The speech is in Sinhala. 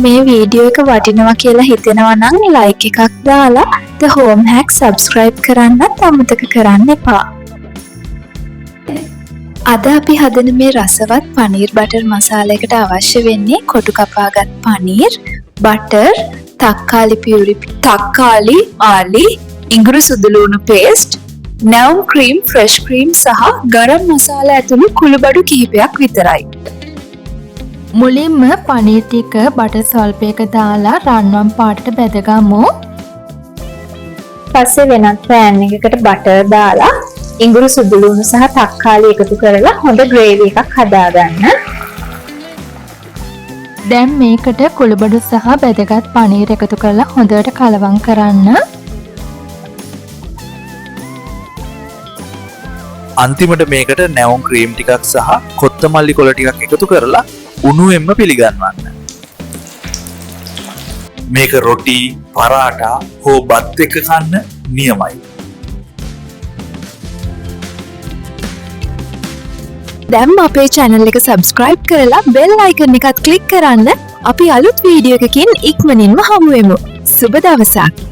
මේ වීඩියෝ එක වටිනවා කියලා හිතෙනවා නම් ලයික් එකක් දාලා The Home Hack subscribe කරන්නත් අමතක කරන්න එපා. අද අපි හදන මේ රසවත් පනීර් බටර් මසාලයකට අවශ්‍ය වෙන්නේ කොටු කපාගත් පනීර්, බටර්, තක්කාලි පියුරි, තක්කාලි, ආලි, ඉඟුරු සුදුලූණු පේස්ට්, නැවුම් ක්‍රීම්, ෆ්‍රෙෂ් ක්‍රීම් සහ ගරම් මසාලා ඇතුළු කුළුබඩු කිහිපයක් විතරයි. මුලින්ම පනීර් ටික බටර් ස්වල්පයක දාලා රන්වන් පාටට බෙදගමු. පස්සේ වෙනත් පෑන් එකකට බටර් දාලා ඉඟුරු සුදුලූණු සහ තක්කාලි එකතු කරලා හොඳ ග්‍රේවි එකක් හදාගන්න. දැන් මේකට කුළුබඩු සහ බෙදගත් පනීර් එකතු කරලා හොඳට කලවම් කරන්න. අන්තිමට මේකට නැවුම් ක්‍රීම් ටිකක් සහ කොත්තමල්ලි කොළ ටිකක් එකතු කරලා උණුවෙන්ම පිළිගන්වන්න. මේක රොටි, පරාටා හෝ බත් එක්ක කන්න නියමයි. දැන් අපේ channel එක subscribe කරලා bell icon එකත් click කරන්න. අපි අලුත් වීඩියෝ එකකින් ඉක්මනින්ම හමු වෙමු. සුබ දවසක්.